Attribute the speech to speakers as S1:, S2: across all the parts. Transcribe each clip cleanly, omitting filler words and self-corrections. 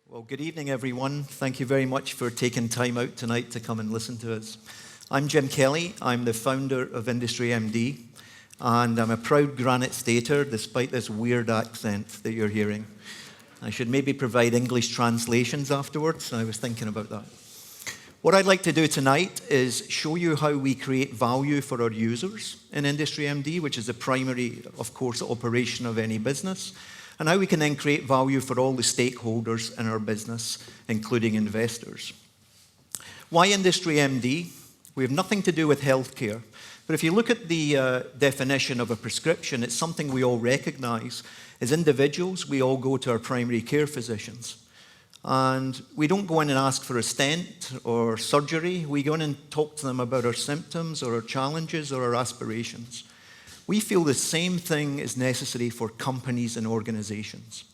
S1: Well, good evening, everyone. Thank you very much for taking time out tonight to come and listen to us. I'm Jim Kelly. I'm the founder of IndustryMD, and I'm a proud Granite Stater, despite this weird accent that you're hearing. I should maybe provide English translations afterwards. I was thinking about that. What I'd like to do tonight is show you how we create value for our users in IndustryMD, which is the primary, of course, operation of any business, and how we can then create value for all the stakeholders in our business, including investors. Why IndustryMD? We have nothing to do with healthcare, but if you look at the definition of a prescription, it's something we all recognize. As individuals, we all go to our primary care physicians, and we don't go in and ask for a stent or surgery. We go in and talk to them about our symptoms or our challenges or our aspirations. We feel the same thing is necessary for companies and organizations.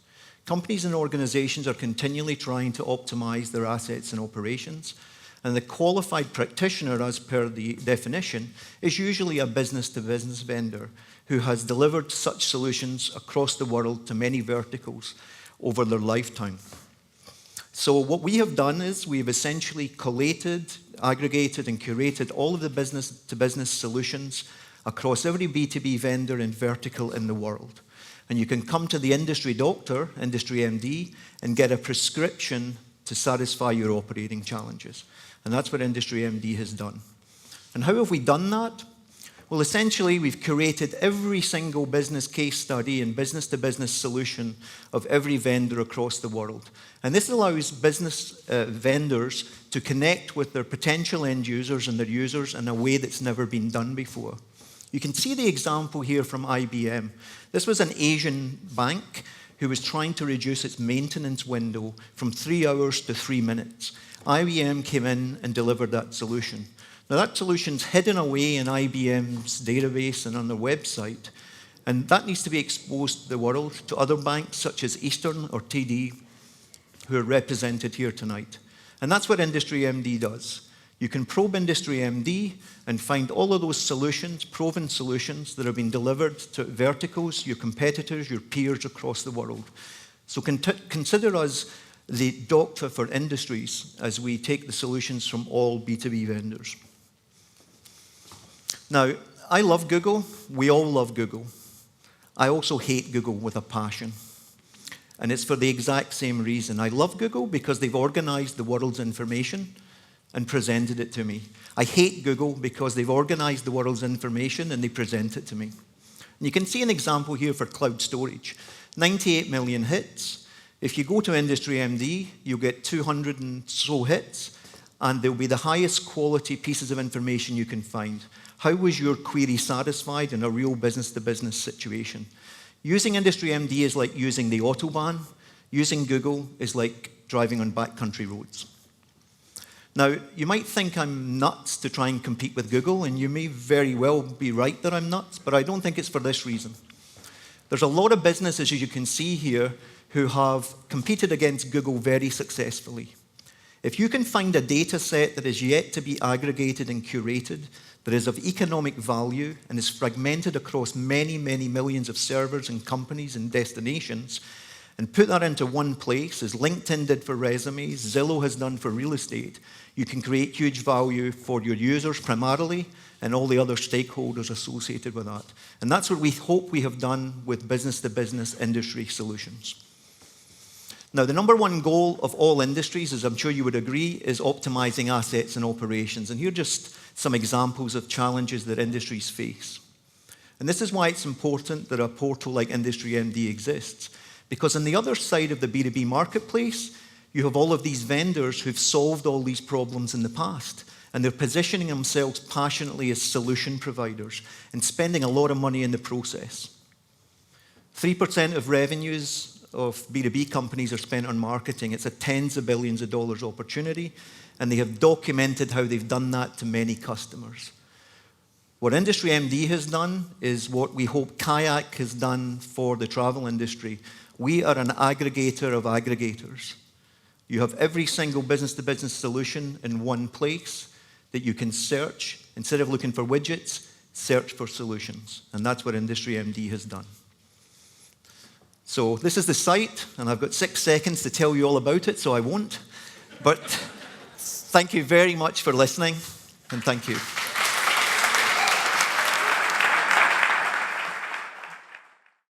S1: Companies and organizations are continually trying to optimize their assets and operations, and the qualified practitioner, as per the definition, is usually a business-to-business vendor who has delivered such solutions across the world to many verticals over their lifetime. So what we have done is we've essentially collated, aggregated, and curated all of the business-to-business solutions across every B2B vendor and vertical in the world. And you can come to the industry doctor, IndustryMD, and get a prescription to satisfy your operating challenges. And that's what IndustryMD has done. And how have we done that? Well, essentially, we've curated every single business case study and business-to-business solution of every vendor across the world. And this allows business vendors to connect with their potential end users and their users in a way that's never been done before. You can see the example here from IBM. This was an Asian bank who was trying to reduce its maintenance window from 3 hours to 3 minutes. IBM came in and delivered that solution. Now, that solution's hidden away in IBM's database and on their website, and that needs to be exposed to the world, to other banks such as Eastern or TD, who are represented here tonight. And that's what IndustryMD does. You can probe IndustryMD and find all of those solutions, proven solutions that have been delivered to verticals, your competitors, your peers across the world. So consider us the doctor for industries as we take the solutions from all B2B vendors. Now, I love Google. We all love Google. I also hate Google with a passion. And it's for the exact same reason. I love Google because they've organized the world's information and presented it to me. I hate Google because they've organized the world's information and they present it to me. And you can see an example here for cloud storage. 98 million hits. If you go to IndustryMD, you'll get 200 and so hits, and they'll be the highest quality pieces of information you can find. How was your query satisfied in a real business-to-business situation? Using IndustryMD is like using the Autobahn. Using Google is like driving on backcountry roads. Now, you might think I'm nuts to try and compete with Google, and you may very well be right that I'm nuts, but I don't think it's for this reason. There's a lot of businesses, as you can see here, who have competed against Google very successfully. If you can find a data set that is yet to be aggregated and curated, that is of economic value and is fragmented across many, many millions of servers and companies and destinations, and put that into one place, as LinkedIn did for resumes, Zillow has done for real estate, you can create huge value for your users primarily and all the other stakeholders associated with that. And that's what we hope we have done with business-to-business industry solutions. Now, the number one goal of all industries, as I'm sure you would agree, is optimizing assets and operations. And here are just some examples of challenges that industries face. And this is why it's important that a portal like IndustryMD exists. Because on the other side of the B2B marketplace, you have all of these vendors who've solved all these problems in the past, and they're positioning themselves passionately as solution providers and spending a lot of money in the process. 3% of revenues of B2B companies are spent on marketing. It's a tens of billions of dollars opportunity, and they have documented how they've done that to many customers. What IndustryMD has done is what we hope Kayak has done for the travel industry. We are an aggregator of aggregators. You have every single business-to-business solution in one place that you can search. Instead of looking for widgets, search for solutions. And that's what IndustryMD has done. So this is the site, and I've got 6 seconds to tell you all about it, so I won't. But thank you very much for listening, and thank you.